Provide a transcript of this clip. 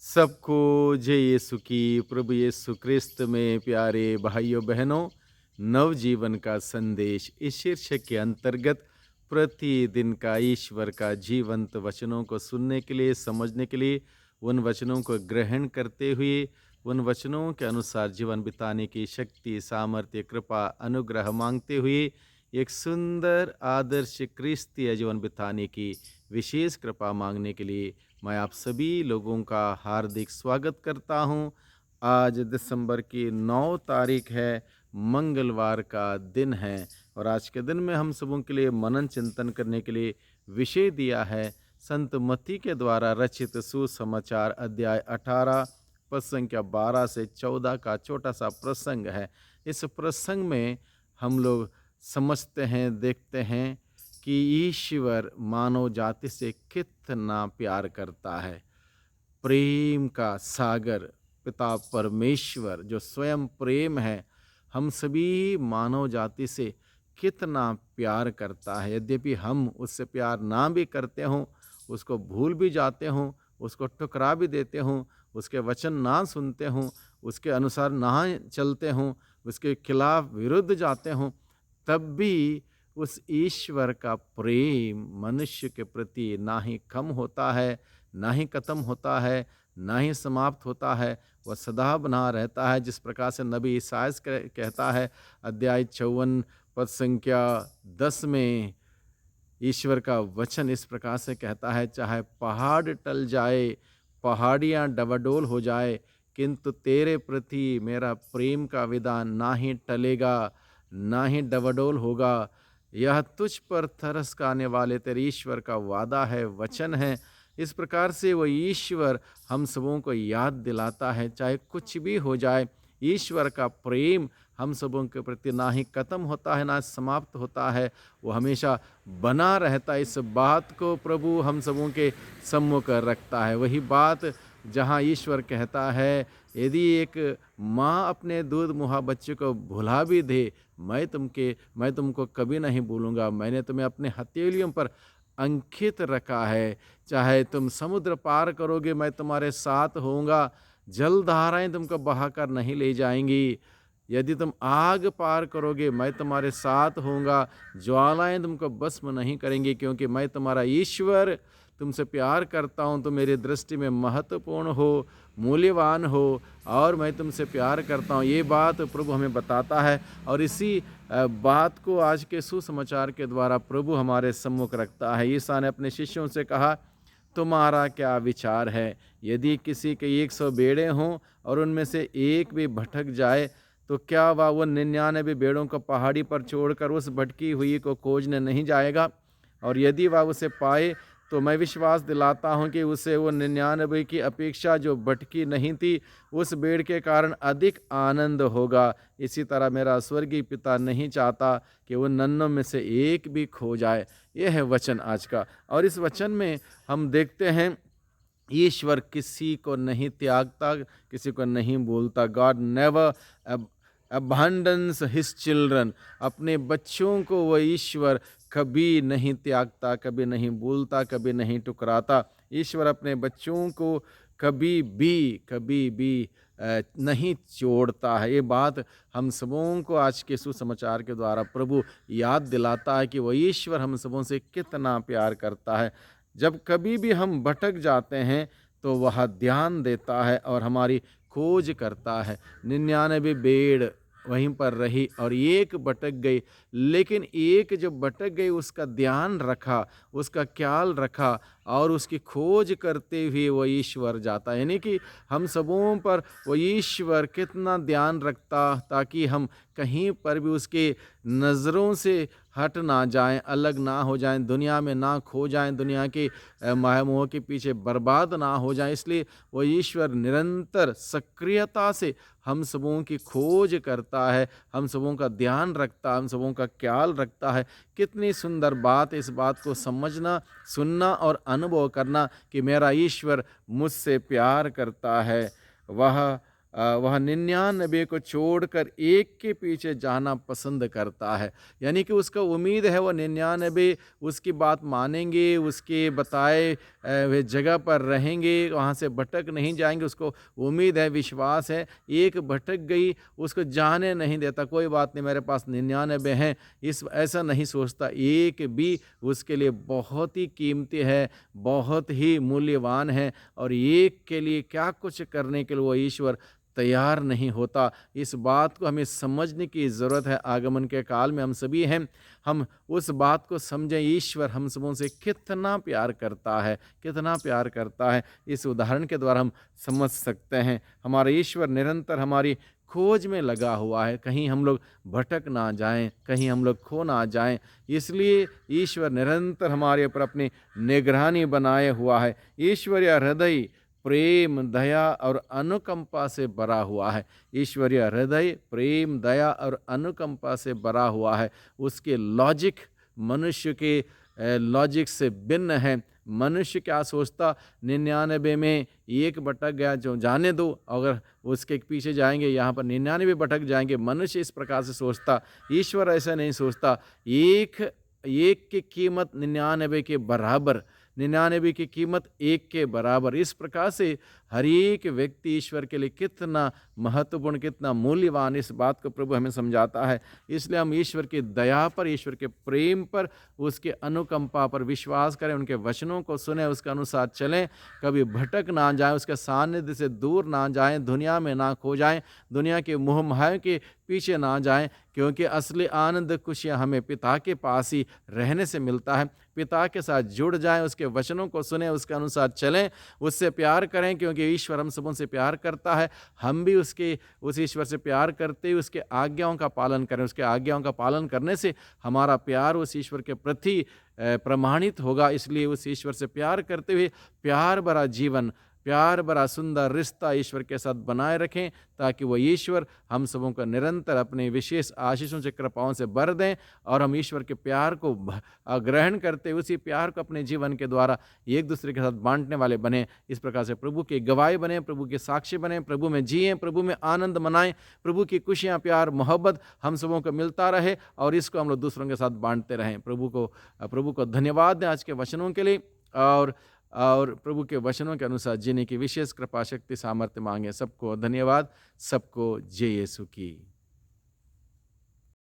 सबको जय यीशु की। प्रभु यीशु क्रिस्त में प्यारे भाइयों बहनों, नवजीवन का संदेश इस शीर्षक के अंतर्गत प्रतिदिन का ईश्वर का जीवंत वचनों को सुनने के लिए, समझने के लिए, उन वचनों को ग्रहण करते हुए उन वचनों के अनुसार जीवन बिताने की शक्ति, सामर्थ्य, कृपा, अनुग्रह मांगते हुए एक सुंदर आदर्श क्रिस्तीय जीवन बिताने की विशेष कृपा मांगने के लिए मैं आप सभी लोगों का हार्दिक स्वागत करता हूं। आज दिसंबर की 9 तारीख है, मंगलवार का दिन है और आज के दिन में हम सबों के लिए मनन चिंतन करने के लिए विषय दिया है संत मत्ती के द्वारा रचित सुसमाचार अध्याय 18 पद संख्या 12 से 14 का छोटा सा प्रसंग है। इस प्रसंग में हम लोग समझते हैं, देखते हैं कि ईश्वर मानव जाति से कितना प्यार करता है। प्रेम का सागर पिता परमेश्वर जो स्वयं प्रेम है, हम सभी मानव जाति से कितना प्यार करता है। यद्यपि हम उससे प्यार ना भी करते हों, उसको भूल भी जाते हों, उसको ठुकरा भी देते हों, उसके वचन ना सुनते हों, उसके अनुसार ना चलते हों, उसके खिलाफ विरुद्ध जाते हों, तब भी उस ईश्वर का प्रेम मनुष्य के प्रति ना ही कम होता है, ना ही खत्म होता है, ना ही समाप्त होता है। वह सदा बना रहता है। जिस प्रकार से नबी ईसायास कहता है अध्याय 54 पद संख्या 10 में, ईश्वर का वचन इस प्रकार से कहता है, चाहे पहाड़ टल जाए, पहाड़ियाँ डबाडोल हो जाए, किंतु तेरे प्रति मेरा प्रेम का विधान ना ही टलेगा, ना ही डबाडोल होगा। यह तुझ पर तरस खाने वाले तेरे ईश्वर का वादा है, वचन है। इस प्रकार से वो ईश्वर हम सबों को याद दिलाता है, चाहे कुछ भी हो जाए, ईश्वर का प्रेम हम सबों के प्रति ना ही खत्म होता है, ना समाप्त होता है, वो हमेशा बना रहता है। इस बात को प्रभु हम सबों के सम्मुख रखता है। वही बात जहाँ ईश्वर कहता है, यदि एक माँ अपने दूध मुहा बच्चे को भुला भी दे, मैं तुमको कभी नहीं भूलूंगा। मैंने तुम्हें अपने हथेलियों पर अंकित रखा है। चाहे तुम समुद्र पार करोगे, मैं तुम्हारे साथ होऊंगा। जलधाराएं तुमको बहाकर नहीं ले जाएंगी। यदि तुम आग पार करोगे, मैं तुम्हारे साथ होऊंगा। ज्वालाएं तुमको भस्म नहीं करेंगी, क्योंकि मैं तुम्हारा ईश्वर तुमसे प्यार करता हूँ। तुम मेरी दृष्टि में महत्वपूर्ण हो, मूल्यवान हो, और मैं तुमसे प्यार करता हूँ। ये बात प्रभु हमें बताता है और इसी बात को आज के सुसमाचार के द्वारा प्रभु हमारे सम्मुख रखता है। ईसा ने अपने शिष्यों से कहा, तुम्हारा क्या विचार है? यदि किसी के 100 भेड़ें हों और उनमें से एक भी भटक जाए, तो क्या वह वो 99 भेड़ों को पहाड़ी पर छोड़कर उस भटकी हुई को खोजने नहीं जाएगा? और यदि वह उसे पाए, तो मैं विश्वास दिलाता हूँ कि उसे वो 99 की अपेक्षा जो भटकी नहीं थी, उस भेड़ के कारण अधिक आनंद होगा। इसी तरह मेरा स्वर्गीय पिता नहीं चाहता कि वो 99 में से एक भी खो जाए। यह है वचन आज का। और इस वचन में हम देखते हैं, ईश्वर किसी को नहीं त्यागता, किसी को नहीं भूलता। God never abundance his children. अपने बच्चों को वह ईश्वर कभी नहीं त्यागता, कभी नहीं भूलता, कभी नहीं टुकराता। ईश्वर अपने बच्चों को कभी भी नहीं छोड़ता है। ये बात हम सबों को आज के सुसमाचार के द्वारा प्रभु याद दिलाता है कि वह ईश्वर हम सबों से कितना प्यार करता है। जब कभी भी हम भटक जाते हैं, तो वह ध्यान देता है और हमारी खोज करता है। 99 भेड़ वहीं पर रही और एक भटक गई, लेकिन एक जो भटक गई उसका ध्यान रखा, उसका ख्याल रखा और उसकी खोज करते हुए वो ईश्वर जाता है। यानी कि हम सबों पर वो ईश्वर कितना ध्यान रखता, ताकि हम कहीं पर भी उसके नज़रों से हट ना जाएं, अलग ना हो जाएं, दुनिया में ना खो जाएं, दुनिया के माया मोह के पीछे बर्बाद ना हो जाएं। इसलिए वो ईश्वर निरंतर सक्रियता से हम सबों की खोज करता है, हम सबों का ध्यान रखता है, हम सबों का ख्याल रखता है। कितनी सुंदर बात, इस बात को समझना, सुनना और अनुभव करना कि मेरा ईश्वर मुझसे प्यार करता है। वह वह 99 को छोड़कर एक के पीछे जाना पसंद करता है। यानी कि उसका उम्मीद है वो 99 उसकी बात मानेंगे, उसके बताए वे जगह पर रहेंगे, वहाँ से भटक नहीं जाएँगे। उसको उम्मीद है, विश्वास है, एक भटक गई उसको जाने नहीं देता। कोई बात नहीं, मेरे पास 99 हैं, इस ऐसा नहीं सोचता। एक भी उसके लिए बहुत ही कीमती है, बहुत ही मूल्यवान है और एक के लिए क्या कुछ करने के लिए वो ईश्वर तैयार नहीं होता। इस बात को हमें समझने की ज़रूरत है। आगमन के काल में हम सभी हैं, हम उस बात को समझें, ईश्वर हम सबों से कितना प्यार करता है, कितना प्यार करता है। इस उदाहरण के द्वारा हम समझ सकते हैं। हमारा ईश्वर निरंतर हमारी खोज में लगा हुआ है, कहीं हम लोग भटक ना जाएं, कहीं हम लोग खो ना जाएं। इसलिए ईश्वर निरंतर हमारे ऊपर अपनी निगरानी बनाए हुआ है। ईश्वरीय हृदय प्रेम, दया और अनुकंपा से भरा हुआ है। ईश्वरीय हृदय प्रेम, दया और अनुकंपा से भरा हुआ है। उसके लॉजिक मनुष्य के लॉजिक से भिन्न है। मनुष्य क्या सोचता, 99 में एक भटक गया, जो जाने दो, अगर उसके पीछे जाएंगे यहाँ पर 99 भटक जाएंगे। मनुष्य इस प्रकार से सोचता, ईश्वर ऐसा नहीं सोचता। एक एक की कीमत 99 के बराबर, 99 की कीमत एक के बराबर। इस प्रकार से हर एक व्यक्ति ईश्वर के लिए कितना महत्वपूर्ण, कितना मूल्यवान, इस बात को प्रभु हमें समझाता है। इसलिए हम ईश्वर की दया पर, ईश्वर के प्रेम पर, उसके अनुकंपा पर विश्वास करें, उनके वचनों को सुने, उसके अनुसार चलें, कभी भटक ना जाएं, उसके सानिध्य से दूर ना जाएं, दुनिया में ना खो जाएं, दुनिया के मोह माया के पीछे ना जाएं, क्योंकि असली आनंद, खुशियाँ हमें पिता के पास ही रहने से मिलता है। पिता के साथ जुड़ जाएं, उसके वचनों को सुने, उसके अनुसार चलें, उससे प्यार करें, क्योंकि ईश्वर हम सबों से प्यार करता है। हम भी उस ईश्वर से प्यार करते हुए उसके आज्ञाओं का पालन करें। उसके आज्ञाओं का पालन करने से हमारा प्यार उस ईश्वर के प्रति प्रमाणित होगा। इसलिए उस ईश्वर से प्यार करते हुए प्यार भरा जीवन, प्यार भरा सुंदर रिश्ता ईश्वर के साथ बनाए रखें, ताकि वह ईश्वर हम सबों को निरंतर अपने विशेष आशीषों से, कृपाओं से भर दें और हम ईश्वर के प्यार को ग्रहण करते, उसी प्यार को अपने जीवन के द्वारा एक दूसरे के साथ बांटने वाले बने। इस प्रकार से प्रभु के गवाही बने, प्रभु के साक्षी बने, प्रभु में जिएं, प्रभु में आनंद मनाएं, प्रभु की खुशियाँ, प्यार, मोहब्बत हम सबों को मिलता रहे और इसको हम लोग दूसरों के साथ बांटते रहें। प्रभु को धन्यवाद दें आज के वचनों के लिए और प्रभु के वचनों के अनुसार जीने की विशेष कृपा, शक्ति, सामर्थ्य मांगे। सबको धन्यवाद, सबको जय यीशु की।